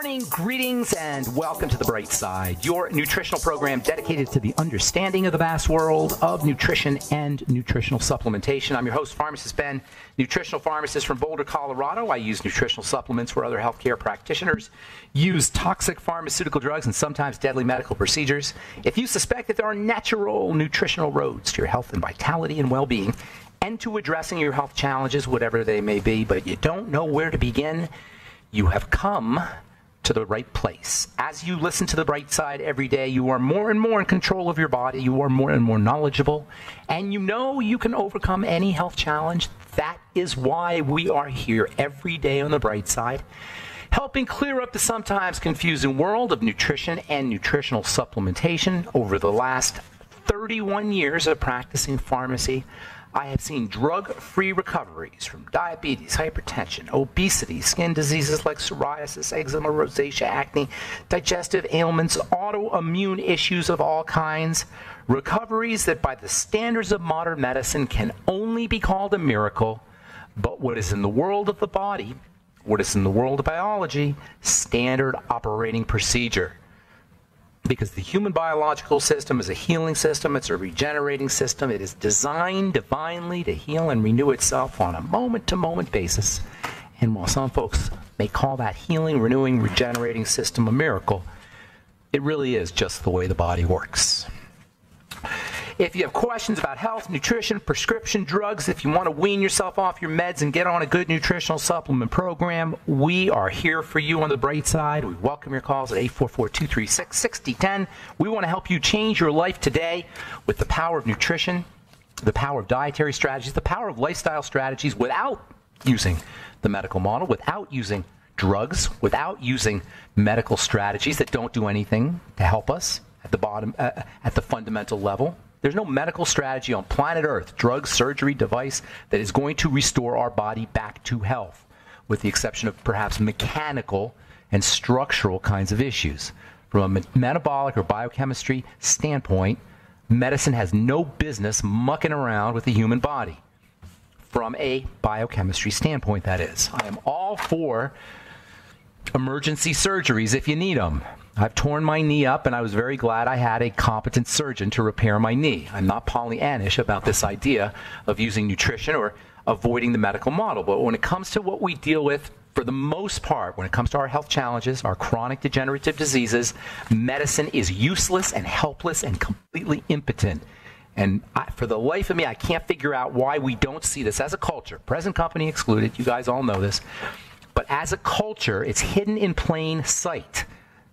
morning, greetings, and welcome to The Bright Side, your nutritional program dedicated to the understanding of the vast world of nutrition and nutritional supplementation. I'm your host, Pharmacist Ben, nutritional pharmacist from Boulder, Colorado. I use nutritional supplements where other healthcare practitioners use toxic pharmaceutical drugs and sometimes deadly medical procedures. If you suspect that there are natural nutritional roads to your health and vitality and well-being, and to addressing your health challenges, whatever they may be, but you don't know where to begin, you have come to the right place. As you listen to The Bright Side every day, you are more and more in control of your body, you are more and more knowledgeable, and you know you can overcome any health challenge. That is why we are here every day on The Bright Side, helping clear up the sometimes confusing world of nutrition and nutritional supplementation. Over the last 31 years of practicing pharmacy, I have seen drug-free recoveries from diabetes, hypertension, obesity, skin diseases like psoriasis, eczema, rosacea, acne, digestive ailments, autoimmune issues of all kinds. Recoveries that by the standards of modern medicine can only be called a miracle, but what is in the world of the body, what is in the world of biology, standard operating procedure. Because the human biological system is a healing system, it's a regenerating system. It is designed divinely to heal and renew itself on a moment-to-moment basis. And while some folks may call that healing, renewing, regenerating system a miracle, it really is just the way the body works. If you have questions about health, nutrition, prescription drugs, if you want to wean yourself off your meds and get on a good nutritional supplement program, we are here for you on The Bright Side. We welcome your calls at 844-236-6010. We want to help you change your life today with the power of nutrition, the power of dietary strategies, the power of lifestyle strategies without using the medical model, without using drugs, without using medical strategies that don't do anything to help us at the bottom, at the fundamental level. There's no medical strategy on planet Earth, drug, surgery, device, that is going to restore our body back to health, with the exception of perhaps mechanical and structural kinds of issues. From a metabolic or biochemistry standpoint, medicine has no business mucking around with the human body. From a biochemistry standpoint, that is. I am all for emergency surgeries if you need them. I've torn my knee up, and I was very glad I had a competent surgeon to repair my knee. I'm not Pollyannish about this idea of using nutrition or avoiding the medical model. But when it comes to what we deal with, for the most part, when it comes to our health challenges, our chronic degenerative diseases, medicine is useless and helpless and completely impotent. And for the life of me, I can't figure out why we don't see this as a culture. Present company excluded. You guys all know this. But as a culture, it's hidden in plain sight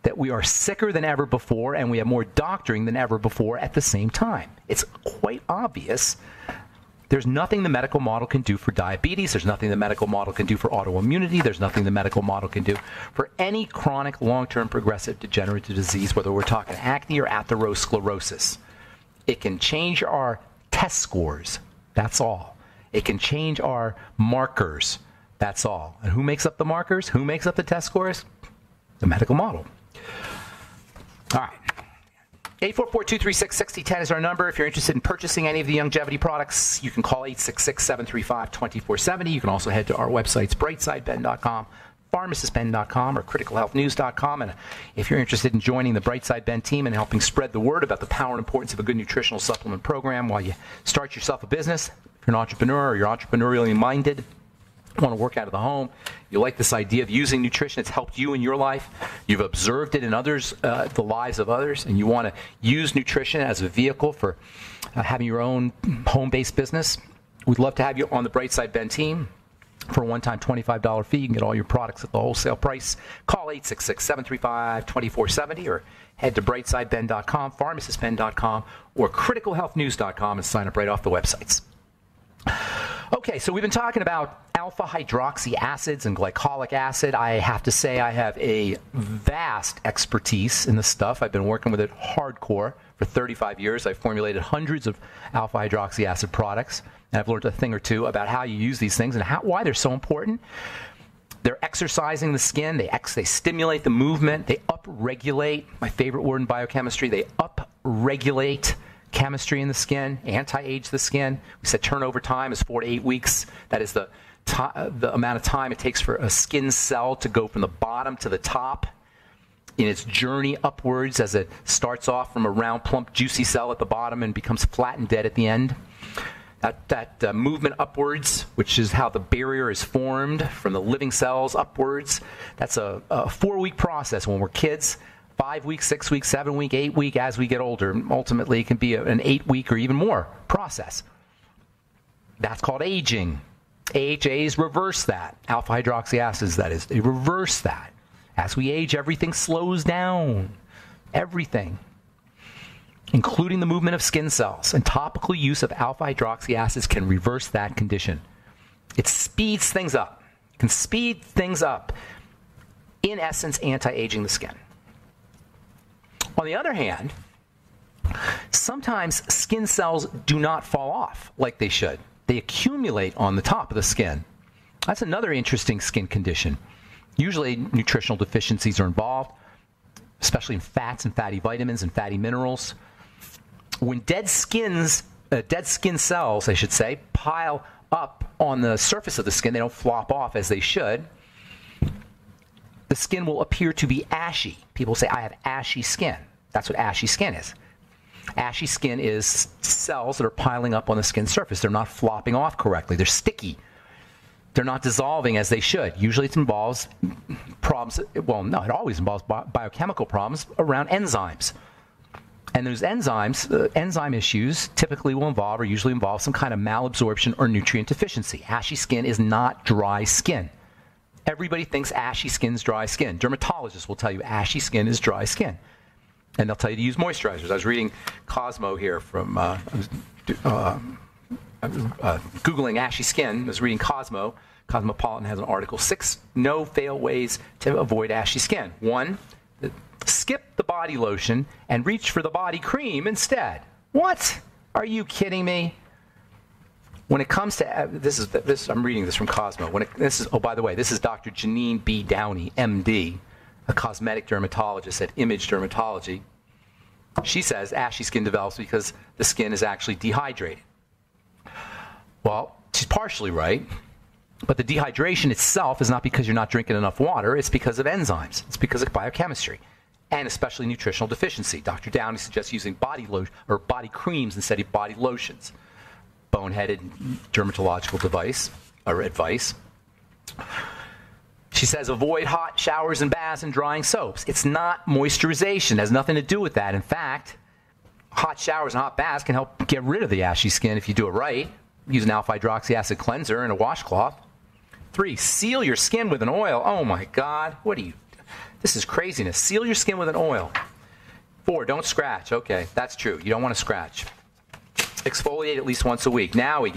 that we are sicker than ever before and we have more doctoring than ever before at the same time. It's quite obvious. There's nothing the medical model can do for diabetes. There's nothing the medical model can do for autoimmunity. There's nothing the medical model can do for any chronic, long-term, progressive degenerative disease, whether we're talking acne or atherosclerosis. It can change our test scores. That's all. It can change our markers. That's all. And who makes up the markers? Who makes up the test scores? The medical model. All right. 844-236-6010 is our number. If you're interested in purchasing any of the longevity products, you can call 866-735-2470. You can also head to our websites, brightsideben.com, pharmacistben.com, or criticalhealthnews.com. And if you're interested in joining the Brightside Ben team and helping spread the word about the power and importance of a good nutritional supplement program while you start yourself a business, if you're an entrepreneur or you're entrepreneurially minded, want to work out of the home, you like this idea of using nutrition, it's helped you in your life, you've observed it in others, the lives of others, and you want to use nutrition as a vehicle for having your own home-based business, we'd love to have you on the Brightside Ben team. For a one-time $25 fee, you can get all your products at the wholesale price. Call 866-735-2470 or head to brightsideben.com, pharmacistben.com, or criticalhealthnews.com and sign up right off the websites. Okay, so we've been talking about alpha hydroxy acids and glycolic acid. I have to say I have a vast expertise in this stuff. I've been working with it hardcore for 35 years. I've formulated hundreds of alpha hydroxy acid products, and I've learned a thing or two about how you use these things and why they're so important. They're exercising the skin. They stimulate the movement. They upregulate, my favorite word in biochemistry, they upregulate chemistry in the skin, anti-age the skin. We said turnover time is 4 to 8 weeks. That is the amount of time it takes for a skin cell to go from the bottom to the top. in its journey upwards as it starts off from a round, plump, juicy cell at the bottom and becomes flat and dead at the end. That movement upwards, which is how the barrier is formed from the living cells upwards, that's a 4-week process when we're kids. 5 weeks, 6 weeks, 7 week, 8 week as we get older. Ultimately, it can be an 8-week or even more process. That's called aging. AHAs reverse that. Alpha hydroxy acids, that is. They reverse that. As we age, everything slows down. Everything. Including the movement of skin cells. And topical use of alpha hydroxy acids can reverse that condition. It speeds things up. It can speed things up. In essence, anti-aging the skin. On the other hand, sometimes skin cells do not fall off like they should. They accumulate on the top of the skin. That's another interesting skin condition. Usually nutritional deficiencies are involved, especially in fats and fatty vitamins and fatty minerals. When dead skin cells, I should say, pile up on the surface of the skin, they don't flop off as they should. The skin will appear to be ashy. People say, I have ashy skin. That's what ashy skin is. Ashy skin is cells that are piling up on the skin surface. They're not flopping off correctly. They're sticky. They're not dissolving as they should. Usually it involves problems, well, no, it always involves biochemical problems around enzymes. And those enzymes, enzyme issues typically will involve or usually involve some kind of malabsorption or nutrient deficiency. Ashy skin is not dry skin. Everybody thinks ashy skin is dry skin. Dermatologists will tell you ashy skin is dry skin. And they'll tell you to use moisturizers. I was reading Cosmo here from, Googling ashy skin. I was reading Cosmo. Cosmopolitan has an article, 6 no-fail ways to avoid ashy skin. 1, skip the body lotion and reach for the body cream instead. What? Are you kidding me? When it comes to this, I'm reading this from Cosmo. Oh, by the way, this is Dr. Janine B. Downey, MD, a cosmetic dermatologist at Image Dermatology. She says ashy skin develops because the skin is actually dehydrated. Well, she's partially right, but the dehydration itself is not because you're not drinking enough water. It's because of enzymes. It's because of biochemistry, and especially nutritional deficiency. Dr. Downey suggests using body lotion or body creams instead of body lotions. Boneheaded dermatological advice. She says avoid hot showers and baths and drying soaps. It's not moisturization. It has nothing to do with that. In fact, hot showers and hot baths can help get rid of the ashy skin if you do it right. Use an alpha hydroxy acid cleanser and a washcloth. 3, seal your skin with an oil. Oh my God, this is craziness. Seal your skin with an oil. 4, don't scratch. Okay, that's true. You don't want to scratch. Exfoliate at least once a week. Now we're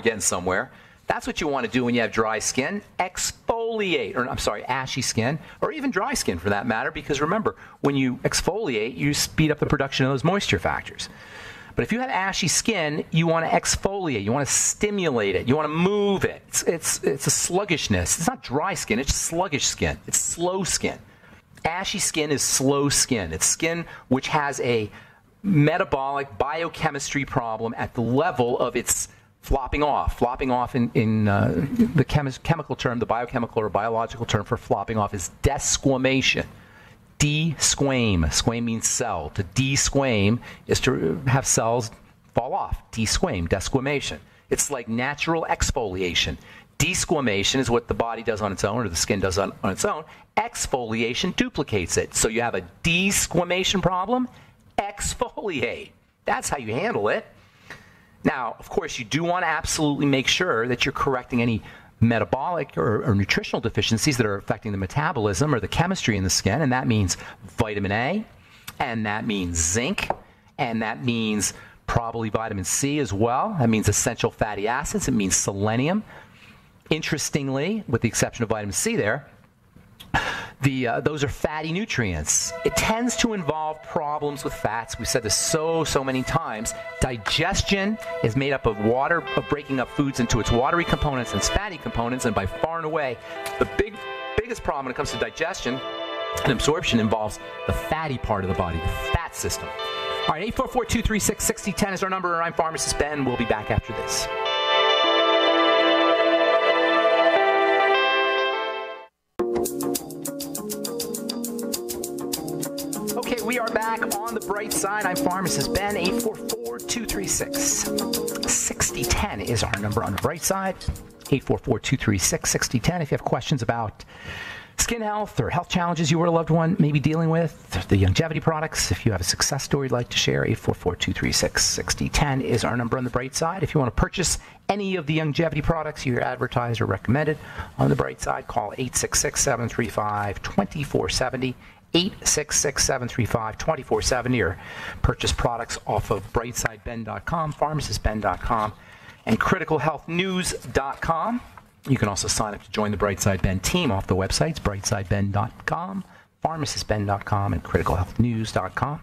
getting somewhere. That's what you want to do when you have dry skin. Exfoliate, ashy skin, or even dry skin for that matter, because remember, when you exfoliate, you speed up the production of those moisture factors. But if you have ashy skin, you want to exfoliate. You want to stimulate it. You want to move it. It's a sluggishness. It's not dry skin. It's sluggish skin. It's slow skin. Ashy skin is slow skin. It's skin which has a metabolic biochemistry problem at the level of its flopping off. Flopping off in the chemical term, the biochemical or biological term for flopping off is desquamation. Desquame. Squame means cell. To desquame is to have cells fall off. Desquame, desquamation. It's like natural exfoliation. Desquamation is what the body does on its own or the skin does on its own. Exfoliation duplicates it. So you have a desquamation problem, exfoliate. That's how you handle it. Now, of course, you do want to absolutely make sure that you're correcting any metabolic or nutritional deficiencies that are affecting the metabolism or the chemistry in the skin, and that means vitamin A, and that means zinc, and that means probably vitamin C as well. That means essential fatty acids. It means selenium. Interestingly, with the exception of vitamin C there, those are fatty nutrients. It tends to involve problems with fats. We've said this so many times. Digestion is made up of water, of breaking up foods into its watery components and its fatty components, and by far and away, the biggest problem when it comes to digestion and absorption involves the fatty part of the body, the fat system. All right, 844-236-6010 is our number. I'm Pharmacist Ben. We'll be back after this. we are back on the bright side. I'm Pharmacist Ben. 844-236-6010 is our number on the bright side. 844-236-6010. If you have questions about skin health or health challenges you or a loved one may be dealing with, the longevity products, if you have a success story you'd like to share, 844-236-6010 is our number on the bright side. If you want to purchase any of the longevity products you advertised or recommended on the bright side, call 866-735-2470. 866-735-2470, or purchase products off of brightsideben.com, pharmacistben.com, and criticalhealthnews.com. You can also sign up to join the Brightside Ben team off the websites, brightsideben.com, pharmacistben.com, and criticalhealthnews.com.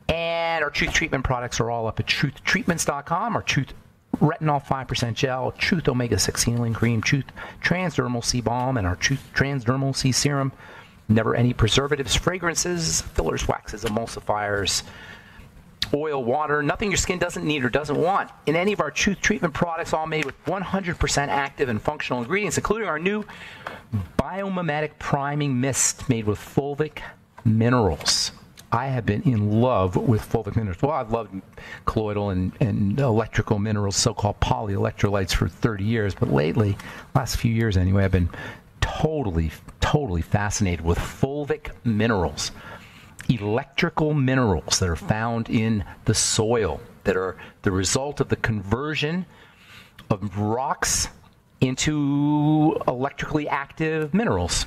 And our Truth Treatment products are all up at truthtreatments.com. Our Truth Retinol 5% Gel, Truth Omega-6 Healing Cream, Truth Transdermal C Balm, and our Truth Transdermal C Serum. Never any preservatives, fragrances, fillers, waxes, emulsifiers, oil, water, nothing your skin doesn't need or doesn't want in any of our Truth Treatment products, all made with 100% active and functional ingredients, including our new Biomimetic Priming Mist made with fulvic minerals. I have been in love with fulvic minerals. Well, I've loved colloidal and electrical minerals, so-called polyelectrolytes, for 30 years, but lately, last few years anyway, I've been totally fascinated with fulvic minerals, electrical minerals that are found in the soil, that are the result of the conversion of rocks into electrically active minerals.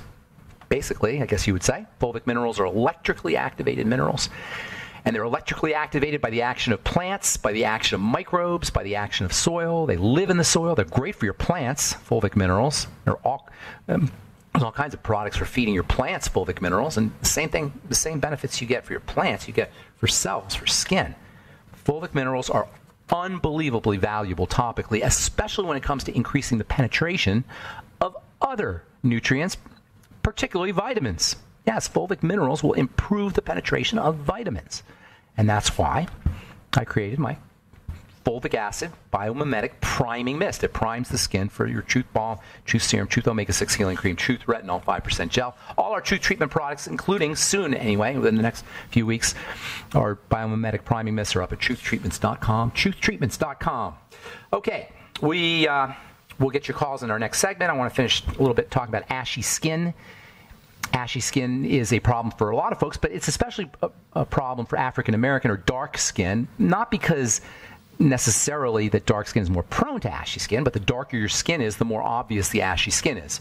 Basically, I guess you would say, fulvic minerals are electrically activated minerals. And they're electrically activated by the action of plants, by the action of microbes, by the action of soil. They live in the soil. They're great for your plants, fulvic minerals. They're all, there's all kinds of products for feeding your plants fulvic minerals. And the same thing, the same benefits you get for your plants, you get for cells, for skin. Fulvic minerals are unbelievably valuable topically, especially when it comes to increasing the penetration of other nutrients, particularly vitamins. Yes, fulvic minerals will improve the penetration of vitamins. And that's why I created my fulvic acid biomimetic priming mist. It primes the skin for your Truth Balm, Truth Serum, Truth Omega-6 Healing Cream, Truth Retinol 5% Gel. All our Truth Treatment products, including soon anyway, within the next few weeks, our biomimetic priming mists are up at truthtreatments.com, truthtreatments.com. Okay, we'll get your calls in our next segment. I want to finish a little bit talking about ashy skin. Ashy skin is a problem for a lot of folks, but it's especially a problem for African American or dark skin, not because necessarily that dark skin is more prone to ashy skin, but the darker your skin is, the more obvious the ashy skin is.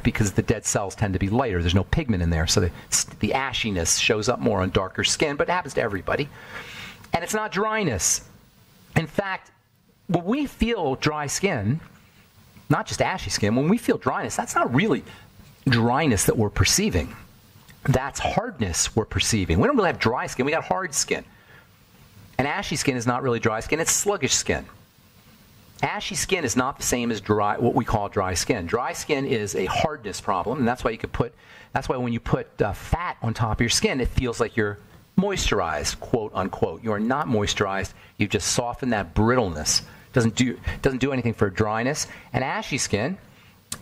Because the dead cells tend to be lighter. There's no pigment in there, so the ashiness shows up more on darker skin, but it happens to everybody. And it's not dryness. In fact, when we feel dry skin, not just ashy skin, when we feel dryness, that's not really dryness that we're perceiving. That's hardness we're perceiving. We don't really have dry skin, we got hard skin. And ashy skin is not really dry skin, it's sluggish skin. Ashy skin is not the same as dry, what we call dry skin. Dry skin is a hardness problem, and that's why when you put fat on top of your skin, it feels like you're moisturized, quote unquote. You are not moisturized, you've just softened that brittleness. Doesn't do anything for dryness. And ashy skin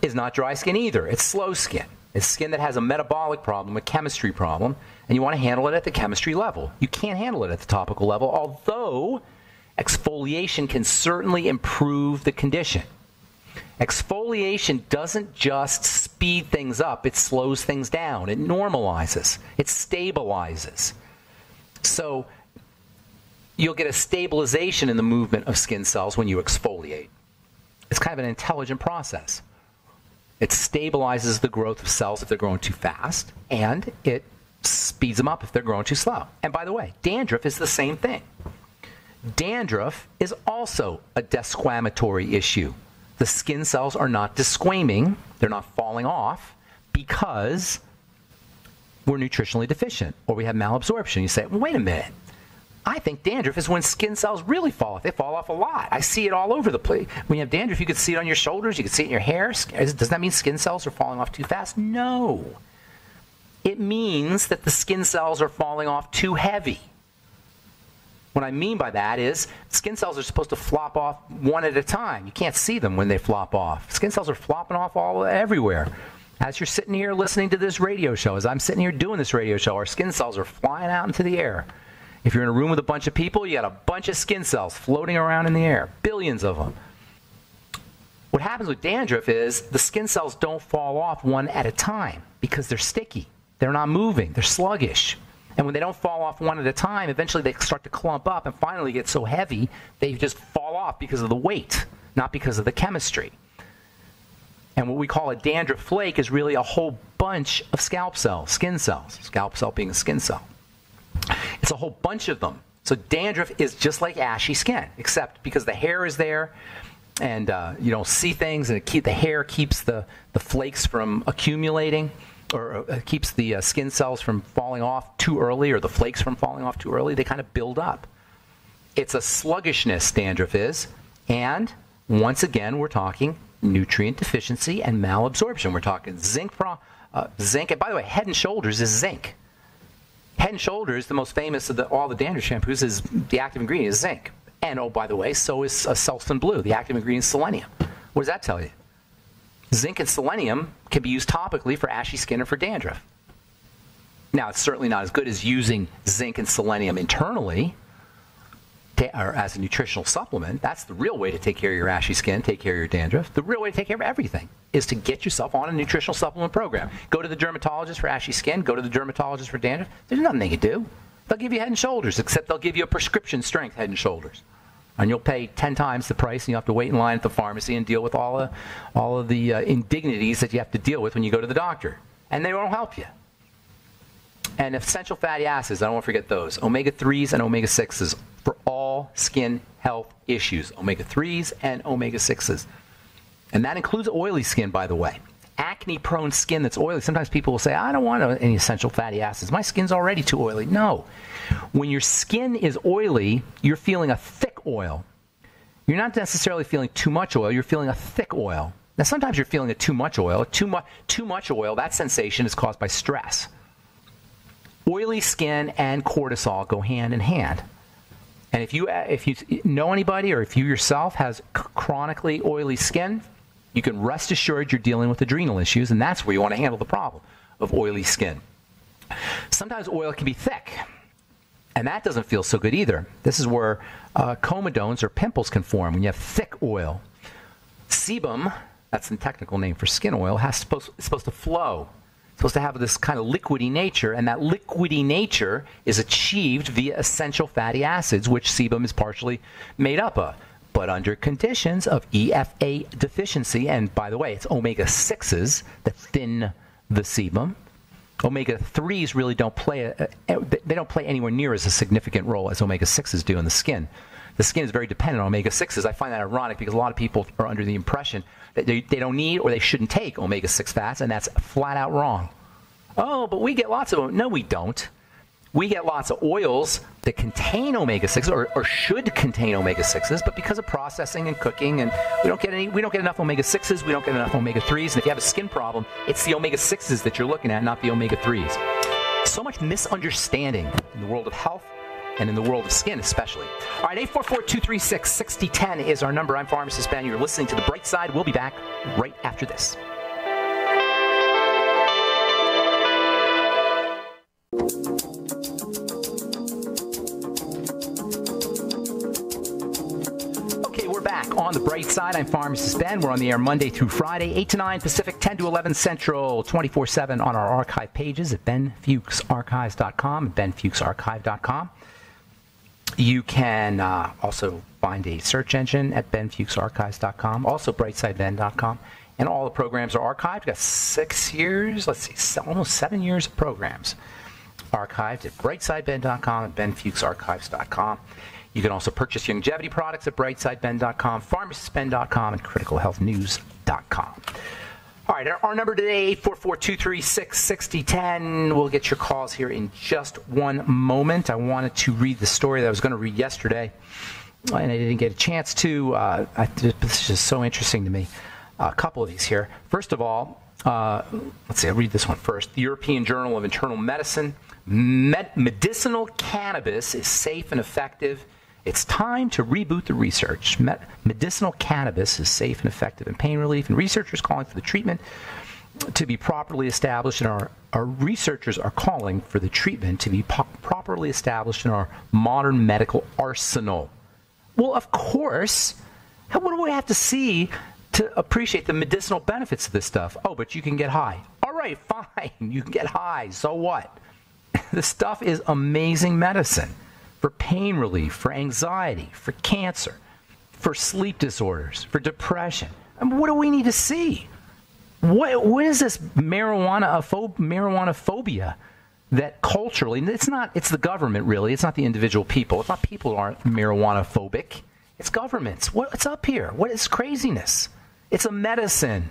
is not dry skin either. It's slow skin. It's skin that has a metabolic problem, a chemistry problem, and you want to handle it at the chemistry level. You can't handle it at the topical level, although exfoliation can certainly improve the condition. Exfoliation doesn't just speed things up, it slows things down, it normalizes, it stabilizes. So you'll get a stabilization in the movement of skin cells when you exfoliate. It's kind of an intelligent process. It stabilizes the growth of cells if they're growing too fast, and it speeds them up if they're growing too slow. And by the way, dandruff is the same thing. Dandruff is also a desquamatory issue. The skin cells are not desquaming, they're not falling off, because we're nutritionally deficient or we have malabsorption. You say, well, wait a minute. I think dandruff is when skin cells really fall off. They fall off a lot. I see it all over the place. When you have dandruff, you can see it on your shoulders. You can see it in your hair. Does that mean skin cells are falling off too fast? No. It means that the skin cells are falling off too heavy. What I mean by that is skin cells are supposed to flop off one at a time. You can't see them when they flop off. Skin cells are flopping off everywhere. As you're sitting here listening to this radio show, as I'm sitting here doing this radio show, our skin cells are flying out into the air. If you're in a room with a bunch of people, you got a bunch of skin cells floating around in the air, billions of them. What happens with dandruff is the skin cells don't fall off one at a time because they're sticky. They're not moving. They're sluggish. And when they don't fall off one at a time, eventually they start to clump up and finally get so heavy they just fall off because of the weight, not because of the chemistry. And what we call a dandruff flake is really a whole bunch of scalp cells, skin cells, scalp cell being a skin cell. It's a whole bunch of them. So dandruff is just like ashy skin, except because the hair is there and you don't see things, and the hair keeps the flakes from accumulating, or keeps the skin cells from falling off too early, or the flakes from falling off too early. They kind of build up. It's a sluggishness, dandruff is. And once again, we're talking nutrient deficiency and malabsorption. We're talking zinc. And by the way, Head & Shoulders is zinc. Head & Shoulders, the most famous of all the dandruff shampoos, is the active ingredient is zinc. And oh, by the way, so is Selsun Blue. The active ingredient is selenium. What does that tell you? Zinc and selenium can be used topically for ashy skin or for dandruff. Now, it's certainly not as good as using zinc and selenium internally or as a nutritional supplement. That's the real way to take care of your ashy skin, take care of your dandruff. The real way to take care of everything is to get yourself on a nutritional supplement program. Go to the dermatologist for ashy skin. Go to the dermatologist for dandruff. There's nothing they can do. They'll give you Head & Shoulders, except they'll give you a prescription strength Head & Shoulders. And you'll pay 10 times the price, and you'll have to wait in line at the pharmacy and deal with all of the indignities that you have to deal with when you go to the doctor. And they won't help you. And essential fatty acids, I don't want to forget those. Omega-3s and omega-6s for all skin health issues. Omega-3s and omega-6s. And that includes oily skin, by the way. Acne-prone skin that's oily. Sometimes people will say, I don't want any essential fatty acids. My skin's already too oily. No. When your skin is oily, you're feeling a thick oil. You're not necessarily feeling too much oil. You're feeling a thick oil. Now, sometimes you're feeling a too much oil. Too much oil, that sensation is caused by stress. Oily skin and cortisol go hand in hand. And if you know anybody, or if you yourself has chronically oily skin, you can rest assured you're dealing with adrenal issues, and that's where you want to handle the problem of oily skin. Sometimes oil can be thick, and that doesn't feel so good either. This is where comedones or pimples can form when you have thick oil. Sebum, that's the technical name for skin oil, is supposed to flow. It's supposed to have this kind of liquidy nature, and that liquidy nature is achieved via essential fatty acids, which sebum is partially made up of. But under conditions of EFA deficiency, and by the way, it's omega-6s that thin the sebum. Omega-3s really don't play anywhere near as a significant role as omega-6s do in the skin. The skin is very dependent on omega-6s. I find that ironic because a lot of people are under the impression that they don't need or they shouldn't take omega-6 fats, and that's flat out wrong. Oh, but we get lots of them. No, we don't. We get lots of oils that contain omega-6 or should contain omega-6s, but because of processing and cooking, and we don't get enough omega-6s, we don't get enough omega-3s, and if you have a skin problem, it's the omega-6s that you're looking at, not the omega-3s. So much misunderstanding in the world of health and in the world of skin especially. All right, 844-236-6010 is our number. I'm Pharmacist Ben. You're listening to The Bright Side. We'll be back right after this. On The Bright Side, I'm Pharmacist Ben. We're on the air Monday through Friday, 8 to 9 Pacific, 10 to 11 Central, 24/7 on our archive pages at benfuchsarchives.com and benfuchsarchive.com. You can also find a search engine at benfuchsarchives.com, also brightsideben.com. And all the programs are archived. We've got 6 years, almost 7 years of programs archived at brightsideben.com and benfuchsarchives.com. You can also purchase longevity products at brightsideben.com, pharmacistben.com, and criticalhealthnews.com. All right, our number today, 844-236-6010. We'll get your calls here in just one moment. I wanted to read the story that I was going to read yesterday, and I didn't get a chance to. This is just so interesting to me. A couple of these here. First of all, let's see, I'll read this one first. The European Journal of Internal Medicine. Medicinal cannabis is safe and effective. It's time to reboot the research. Medicinal cannabis is safe and effective in pain relief, and researchers calling for the treatment to be properly established, and our researchers are calling for the treatment to be properly established in our modern medical arsenal. Well, of course. What do we have to see to appreciate the medicinal benefits of this stuff? Oh, but you can get high. All right, fine. You can get high. So what? This stuff is amazing medicine for pain relief, for anxiety, for cancer, for sleep disorders, for depression. I mean, what do we need to see? What is this marijuana phobia that culturally, it's the government really, it's not the individual people. It's not people who aren't marijuana phobic. It's governments. What's up here? What is craziness? It's a medicine.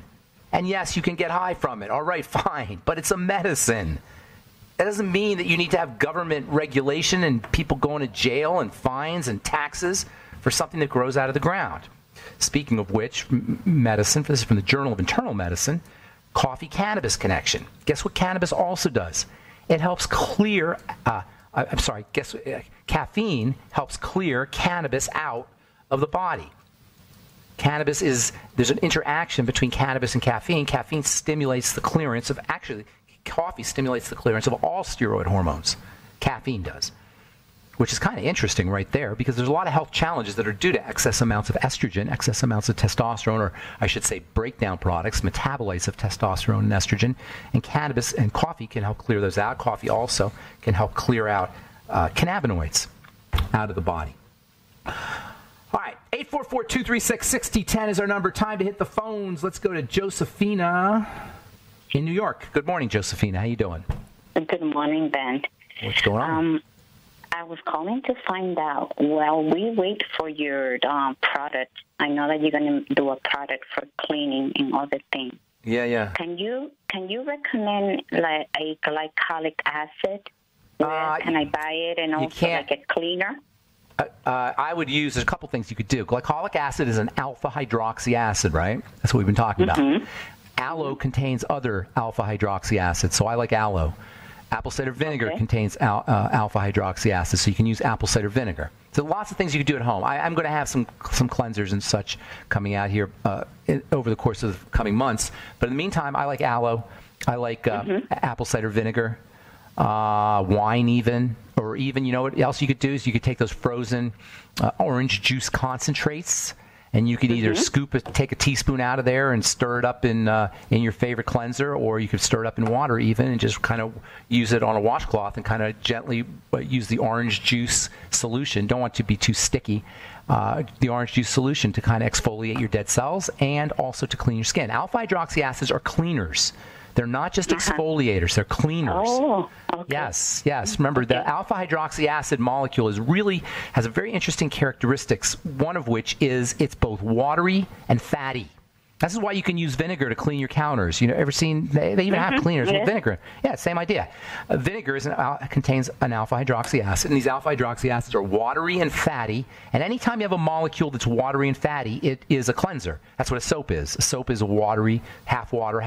And yes, you can get high from it. All right, fine. But it's a medicine. That doesn't mean that you need to have government regulation and people going to jail and fines and taxes for something that grows out of the ground. Speaking of which, medicine, this is from the Journal of Internal Medicine, coffee-cannabis connection. Guess what cannabis also does? It helps clear, caffeine helps clear cannabis out of the body. There's an interaction between cannabis and caffeine. Caffeine stimulates the clearance of, coffee stimulates the clearance of all steroid hormones. Caffeine does. Which is kind of interesting right there, because there's a lot of health challenges that are due to excess amounts of estrogen, excess amounts of testosterone, or I should say breakdown products, metabolites of testosterone and estrogen. And cannabis and coffee can help clear those out. Coffee also can help clear out cannabinoids out of the body. All right, 844-236-6010 is our number. Time to hit the phones. Let's go to Josephina in New York. Good morning, Josephina. How you doing? Good morning, Ben. What's going on? I was calling to find out, while we wait for your product, I know that you're going to do a product for cleaning and other things. Yeah. Can you recommend like a glycolic acid? Where can I buy it, and also like a cleaner? I would use, there's a couple things you could do. Glycolic acid is an alpha hydroxy acid, right? That's what we've been talking about. Aloe contains other alpha hydroxy acids, so I like aloe. Apple cider vinegar contains alpha hydroxy acid, so you can use apple cider vinegar. So lots of things you can do at home. I'm going to have some cleansers and such coming out here over the course of the coming months. But in the meantime, I like aloe. I like apple cider vinegar, wine even. Or even, you know what else you could do is you could take those frozen orange juice concentrates, and you could either take a teaspoon out of there and stir it up in your favorite cleanser, or you could stir it up in water even and just kind of use it on a washcloth and kind of gently use the orange juice solution. Don't want it to be too sticky. The orange juice solution to kind of exfoliate your dead cells and also to clean your skin. Alpha hydroxy acids are cleaners. They're not just exfoliators, they're cleaners. Oh, okay. Yes. Remember, the alpha hydroxy acid molecule has a very interesting characteristics, one of which is it's both watery and fatty. This is why you can use vinegar to clean your counters. You know, ever seen, they even have cleaners with vinegar. Yeah, same idea. Vinegar contains an alpha hydroxy acid, and these alpha hydroxy acids are watery and fatty. And anytime you have a molecule that's watery and fatty, it is a cleanser. That's what a soap is. A soap is a watery, half water,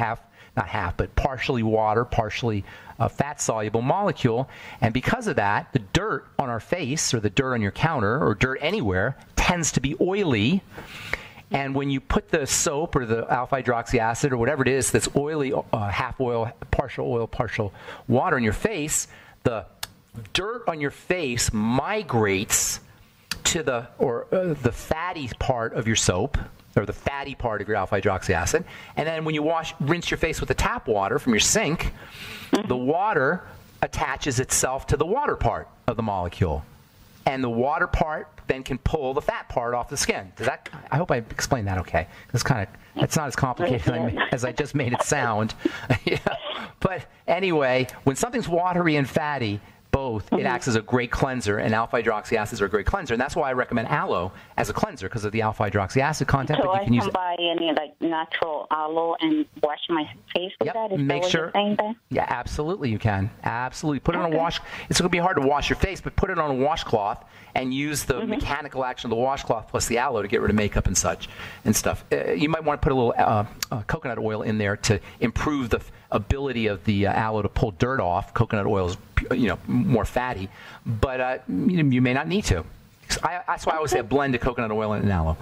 not half, but partially water, partially fat-soluble molecule. And because of that, the dirt on our face or the dirt on your counter or dirt anywhere tends to be oily. And when you put the soap or the alpha hydroxy acid or whatever it is that's oily, half oil, partial water on your face, the dirt on your face migrates to the fatty part of your soap, or the fatty part of your alpha hydroxy acid. And then when you rinse your face with the tap water from your sink, the water attaches itself to the water part of the molecule. And the water part then can pull the fat part off the skin. I hope I explained that okay. It's not as complicated as I just made it sound. Yeah. But anyway, when something's watery and fatty, it acts as a great cleanser, and alpha hydroxy acids are a great cleanser, and that's why I recommend aloe as a cleanser, because of the alpha hydroxy acid content. So but you can use buy any natural aloe and wash my face with that? Is that what you're saying, Ben? Yeah, absolutely you can. Absolutely. Put it on a wash. It's going to be hard to wash your face, but put it on a washcloth and use the mechanical action of the washcloth plus the aloe to get rid of makeup and such and stuff. You might want to put a little coconut oil in there to improve the ability of the aloe to pull dirt off. Coconut oil is more fatty, but you may not need to. That's why I always say a blend of coconut oil and aloe.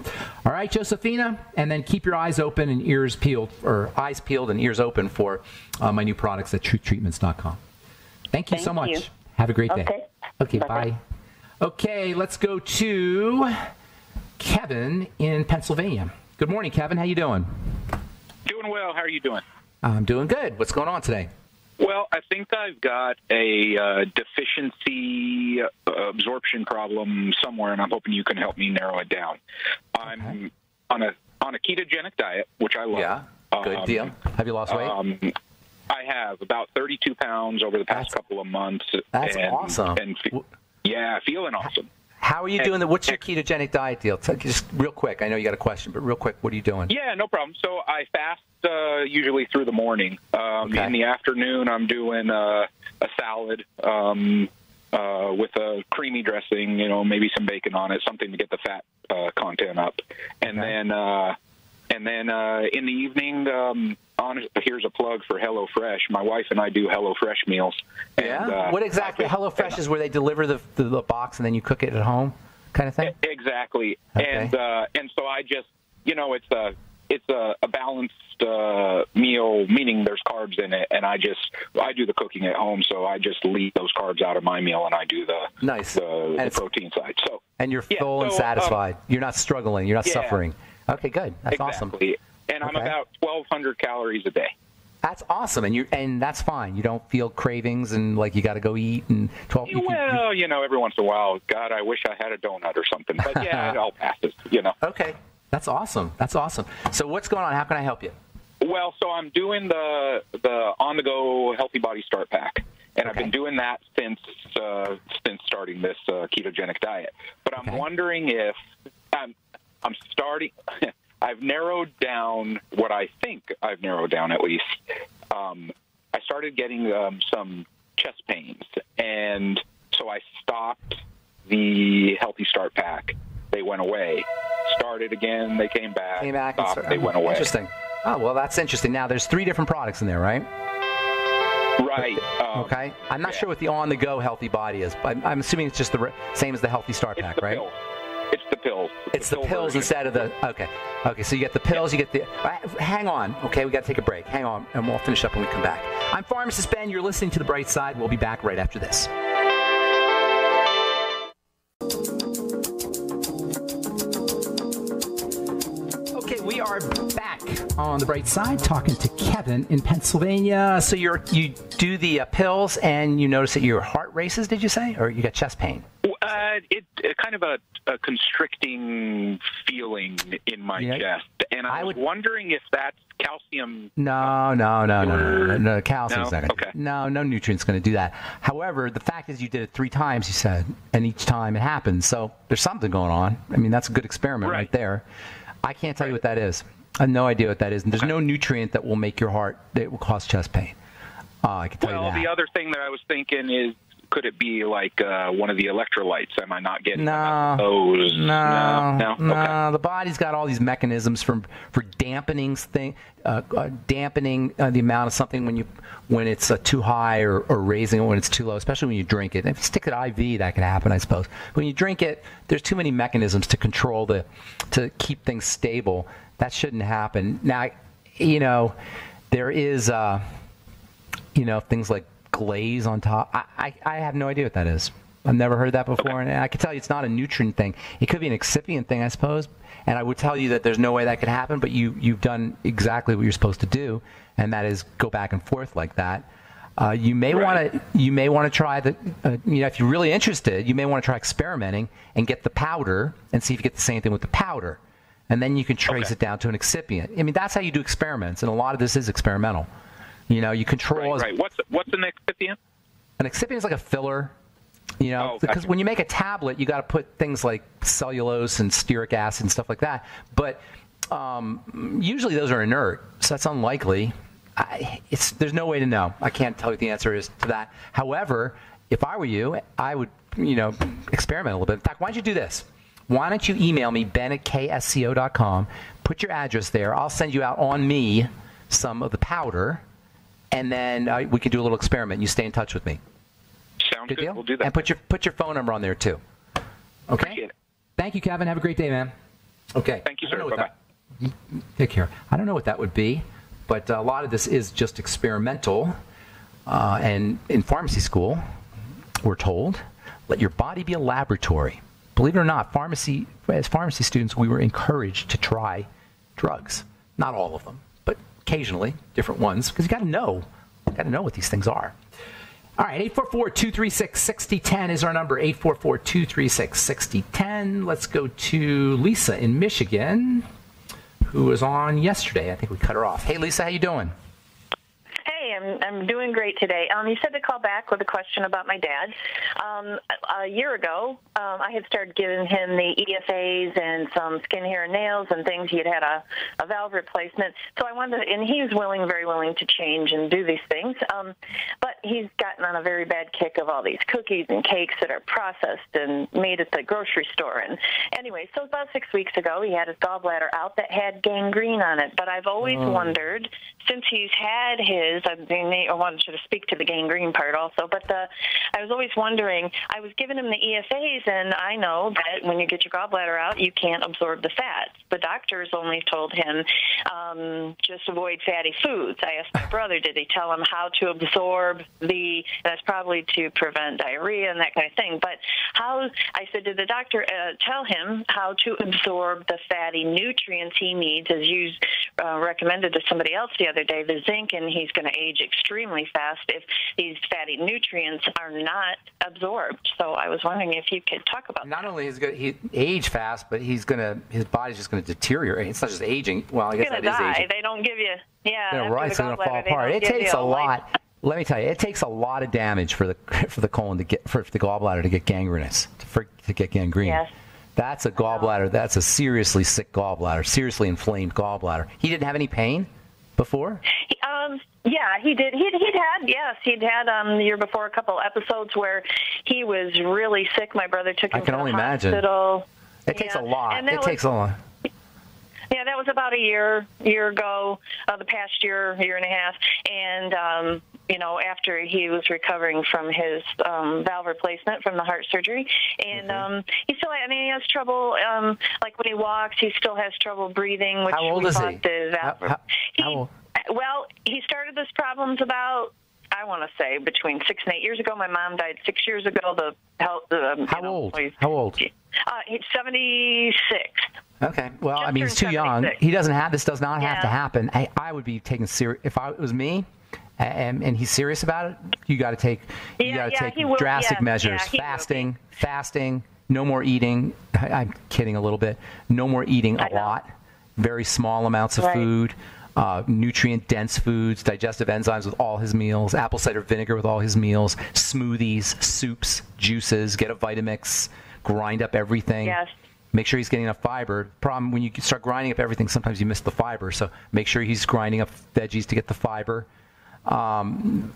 All right, Josephina, and then keep your eyes open and ears peeled, or eyes peeled and ears open for my new products at truthtreatments.com. Thank you so much. Have a great day. Okay, bye. Okay, let's go to Kevin in Pennsylvania. Good morning, Kevin. How you doing? Doing well. How are you doing? I'm doing good. What's going on today? Well, I think I've got a deficiency absorption problem somewhere, and I'm hoping you can help me narrow it down. I'm on a ketogenic diet, which I love. Yeah, good deal. Have you lost weight? I have about 32 pounds over the past couple of months. That's awesome. Yeah, feeling awesome. How are you doing? What's your ketogenic diet deal? Just real quick. I know you got a question, but real quick, what are you doing? Yeah, no problem. So I fast usually through the morning. In the afternoon, I'm doing a salad with a creamy dressing, maybe some bacon on it, something to get the fat content up. And then in the evening, here's a plug for HelloFresh. My wife and I do HelloFresh meals. Yeah? What exactly? HelloFresh is where they deliver the box and then you cook it at home kind of thing? Exactly. Okay. And so I just, it's a balanced meal, meaning there's carbs in it, and I do the cooking at home, so I just leave those carbs out of my meal, and I do the protein side. So and you're full and satisfied. You're not struggling. You're not suffering. Okay, good. That's awesome. And I'm about 1,200 calories a day. That's awesome, and that's fine. You don't feel cravings and like you got to go eat and 12. Well, every once in a while, God, I wish I had a donut or something. But yeah, it all passes. Okay, that's awesome. That's awesome. So what's going on? How can I help you? Well, so I'm doing the on-the-go Healthy Body Start Pack, and I've been doing that since starting this ketogenic diet. But I'm wondering if I'm starting. I've narrowed down what I think I've narrowed down at least. I started getting some chest pains, and so I stopped the Healthy Start Pack. They went away. Started again. They came back. Stopped, they went away. Interesting. Oh, well, that's interesting. Now, there's 3 different products in there, right? Right. Okay. I'm not sure what the on-the-go Healthy Body is, but I'm assuming it's just the same as the Healthy Start Pack, right? Pills. It's the pills. It's the pills instead of the. Okay. So you get the pills. You get the. Hang on. Okay, we got to take a break. Hang on, and we'll finish up when we come back. I'm Pharmacist Ben. You're listening to The Bright Side. We'll be back right after this. Okay, we are back on The Bright Side, talking to Kevin in Pennsylvania. So you do the pills, and you notice that your heart races. Did you say, or you got chest pain? It's kind of a constricting feeling in my chest, and I was wondering if that's calcium. No. Calcium's not going to. Okay. No nutrient's going to do that. However, the fact is you did it 3 times, you said, and each time it happens. So there's something going on. I mean, that's a good experiment right there. I can't tell you what that is. I have no idea what that is. And there's no nutrient that will make your heart, that will cause chest pain. I can tell you that. Well, the other thing that I was thinking is, could it be like one of the electrolytes? Am I not getting those? No. Okay. The body's got all these mechanisms for dampening dampening the amount of something when it's too high or raising it when it's too low, especially when you drink it. If you stick it IV, that can happen, I suppose. When you drink it, there's too many mechanisms to control to keep things stable. That shouldn't happen. Now, there is things like glaze on top. I have no idea what that is. I've never heard that before, and I can tell you it's not a nutrient thing. It could be an excipient thing, I suppose. And I would tell you that there's no way that could happen, but you've done exactly what you're supposed to do, and that is go back and forth like that. You may want to try if you're really interested, you may want to try experimenting and get the powder and see if you get the same thing with the powder, and then you can trace it down to an excipient. I mean, that's how you do experiments, and a lot of this is experimental. You control. Right. What's an excipient? An excipient is like a filler. Because when you make a tablet, you got to put things like cellulose and stearic acid and stuff like that. But usually those are inert, so that's unlikely. There's no way to know. I can't tell you what the answer is to that. However, if I were you, I would experiment a little bit. In fact, why don't you do this? Why don't you email me, ben@ksco.com, put your address there. I'll send you out on me some of the powder, and then we can do a little experiment. You stay in touch with me. Sounds good. We'll do that. And put your phone number on there too. Okay. Thank you, Kevin. Have a great day, man. Okay. Thank you, sir. Bye-bye. Take care. I don't know what that would be, but a lot of this is just experimental. And in pharmacy school, we're told, let your body be a laboratory. Believe it or not, as pharmacy students, we were encouraged to try drugs. Not all of them, but occasionally different ones, because you got to know what these things are. All right, 844-236-6010 is our number, 844-236-6010. Let's go to Lisa in Michigan, who was on yesterday. I think we cut her off. Hey, Lisa, how you doing? Hey, I'm doing great today. You said to call back with a question about my dad. A year ago, I had started giving him the EFAs and some skin, hair, and nails and things. He had had a valve replacement. So I wanted to, and he was very willing to change and do these things. But he's gotten on a very bad kick of all these cookies and cakes that are processed and made at the grocery store. And anyway, so about 6 weeks ago, he had his gallbladder out that had gangrene on it. But I've always wondered, since he's had his, I wanted to speak to the gangrene part also, but I was always wondering, I was giving him the EFAs, and I know that when you get your gallbladder out, you can't absorb the fats. The doctors only told him, just avoid fatty foods. I asked my brother, did they tell him how to absorb that's probably to prevent diarrhea and that kind of thing, but I said, did the doctor tell him how to absorb the fatty nutrients he needs, as you recommended to somebody else the other day, the zinc, and he's going to age extremely fast if these fatty nutrients are not absorbed. So I was wondering if you could talk about Not only is he age fast, but his body's just going to deteriorate. It's not just aging. Well, I guess that is aging. They don't give you, right, it's going to fall apart. It takes a lot. Let me tell you, it takes a lot of damage for the colon for the gallbladder to get gangrenous, to get gangrene. Yes. That's a gallbladder. That's a seriously sick gallbladder, seriously inflamed gallbladder. He didn't have any pain before? Yeah, he did. He'd had the year before a couple episodes where he was really sick. My brother took him to the hospital. It takes a lot. It takes a lot. Yeah, that was about a year ago, the past year and a half. And, after he was recovering from his valve replacement from the heart surgery. And he still, he has trouble, like when he walks, he still has trouble breathing, which How old is he? How old? Well, he started this problems about, I want to say, between 6 and 8 years ago. My mom died 6 years ago. How old? How old? He's 76. Okay. Well, he's too young. This does not have to happen. I would be taking serious. If it was me, and he's serious about it, you got to take drastic measures. Fasting, no more eating. I'm kidding a little bit. No more eating a lot. Very small amounts of food. Nutrient-dense foods, digestive enzymes with all his meals, apple cider vinegar with all his meals, smoothies, soups, juices, get a Vitamix, grind up everything. Yes. Make sure he's getting enough fiber. Problem, when you start grinding up everything, sometimes you miss the fiber. So make sure he's grinding up veggies to get the fiber. Beyond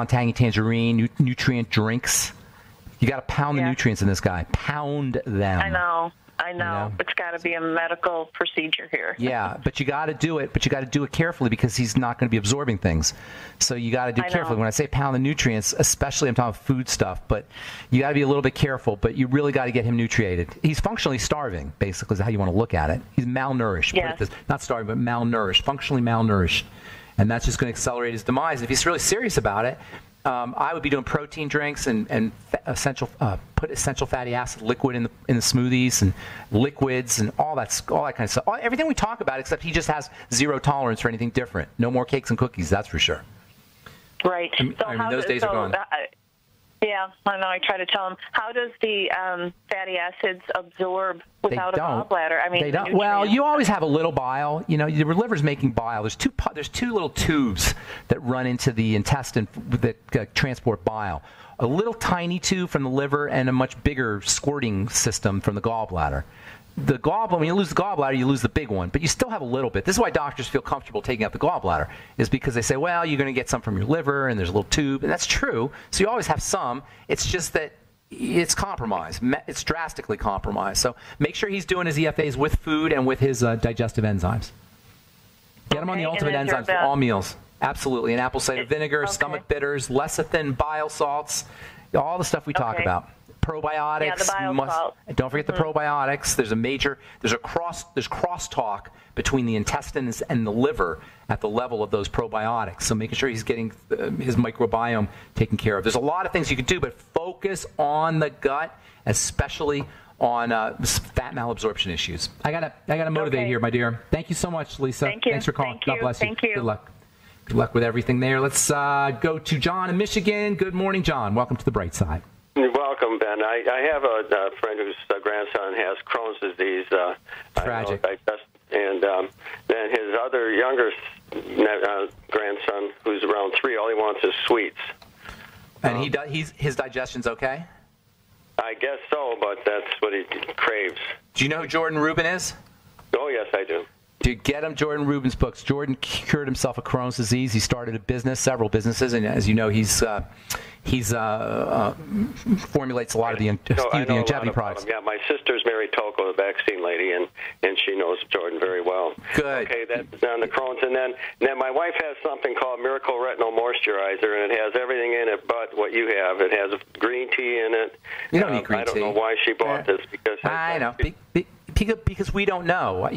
Tangy Tangerine, nutrient drinks. You got to pound the nutrients in this guy. Pound them. I know. It's got to be a medical procedure here. Yeah, but you got to do it. But you got to do it carefully because he's not going to be absorbing things. So you got to do it carefully. When I say pound the nutrients, especially I'm talking food stuff, but you got to be a little bit careful. But you really got to get him nutriated. He's functionally starving, basically, is how you want to look at it. He's malnourished. Yes. Not starving, but malnourished, functionally malnourished. And that's just going to accelerate his demise. And if he's really serious about it, I would be doing protein drinks and put essential fatty acid liquid in the smoothies and liquids and all that kind of stuff. Everything we talk about, except he just has zero tolerance for anything different. No more cakes and cookies, that's for sure. Right. Those days are gone. Yeah, I know. I try to tell him, how does the fatty acids absorb without a gallbladder? They don't. Well, you always have a little bile. Your liver's making bile. There's two little tubes that run into the intestine that transport bile. A little tiny tube from the liver and a much bigger squirting system from the gallbladder. The gallbladder, when you lose the gallbladder, you lose the big one, but you still have a little bit. This is why doctors feel comfortable taking out the gallbladder, is because they say, well, you're going to get some from your liver, and there's a little tube, and that's true. So you always have some. It's just that it's compromised. It's drastically compromised. So make sure he's doing his EFAs with food and with his digestive enzymes. Get him on the ultimate enzymes for all meals. Absolutely. And apple cider vinegar, stomach bitters, lecithin, bile salts, all the stuff we talk about. Probiotics. Yeah, the biosalt. Don't forget the probiotics. There's crosstalk between the intestines and the liver at the level of those probiotics. So making sure he's getting his microbiome taken care of. There's a lot of things you can do, but focus on the gut, especially on fat malabsorption issues. I gotta motivate here, my dear. Thank you so much, Lisa. Thank you. Thanks for calling. Thank you. God bless you. Thank you. Good luck. Good luck with everything there. Let's go to John in Michigan. Good morning, John. Welcome to the bright side. Welcome, Ben. I have a friend whose grandson has Crohn's disease. Tragic. And then his other younger grandson, who's around 3, all he wants is sweets. And his digestion's okay? I guess so, but that's what he craves. Do you know who Jordan Rubin is? Oh, yes, I do. Dude, get him Jordan Rubin's books. Jordan cured himself of Crohn's disease. He started a business, several businesses, and as you know, he's formulates a lot of the longevity products. Yeah, my sister's Mary Toko, the vaccine lady, and she knows Jordan very well. Good. Okay, that's on the Crohn's, and then my wife has something called Miracle Retinol Moisturizer, and it has everything in it but what you have. It has green tea in it. You don't need green tea. I don't know why she bought this because I know. Because we don't know.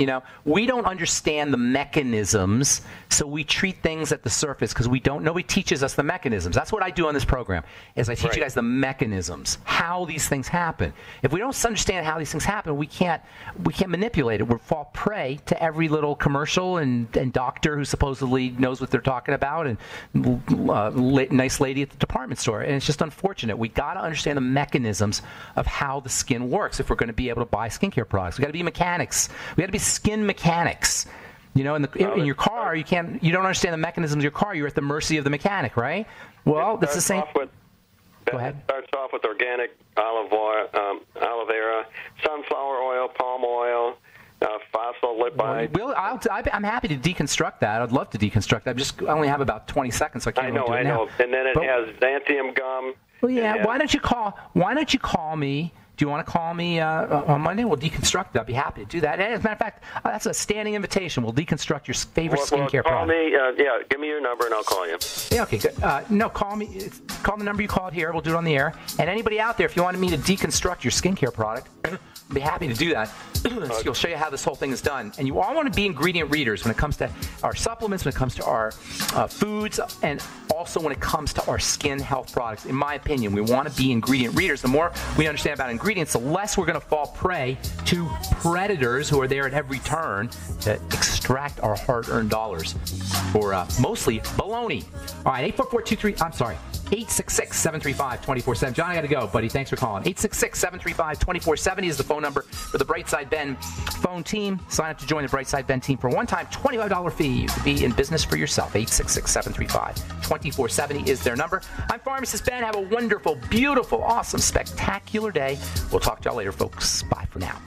We don't understand the mechanisms, so we treat things at the surface because nobody teaches us the mechanisms. That's what I do on this program, is I teach you guys the mechanisms, how these things happen. If we don't understand how these things happen, we can't manipulate it. We'll fall prey to every little commercial and doctor who supposedly knows what they're talking about, and nice lady at the department store. And it's just unfortunate. We got to understand the mechanisms of how the skin works if we're going to be able to buy skincare products. We got to be mechanics. We got to be skin mechanics. In your car, you don't understand the mechanisms of your car. You're at the mercy of the mechanic, right? Well, that's the same. Go ahead. It starts off with organic olive oil, aloe vera, sunflower oil, palm oil, phospholipid. I'm happy to deconstruct that. I'd love to deconstruct that. I only have about 20 seconds, so I can't really do it now. And then it has xanthium gum. Well, yeah. Why don't you call me? Do you want to call me on Monday? We'll deconstruct it. I'd be happy to do that. And as a matter of fact, that's a standing invitation. We'll deconstruct your favorite skincare call product. Me. Give me your number and I'll call you. Yeah, okay, good. No, call me. Call the number you called here. We'll do it on the air. And anybody out there, if you wanted me to deconstruct your skincare product, I'd be happy to do that. So I'll show you how this whole thing is done. And you all want to be ingredient readers when it comes to our supplements, when it comes to our foods, and also when it comes to our skin health products. In my opinion, we want to be ingredient readers. The more we understand about ingredients, the less we're going to fall prey to predators who are there at every turn to extract our hard-earned dollars for mostly baloney. All right, 866-735-2470. John, I got to go, buddy. Thanks for calling. 866-735-2470 is the phone number for the Brightside Ben phone team. Sign up to join the Brightside Ben team for a one-time $25 fee. You can be in business for yourself. 866-735-2470 is their number. I'm Pharmacist Ben. Have a wonderful, beautiful, awesome, spectacular day. We'll talk to y'all later, folks. Bye for now.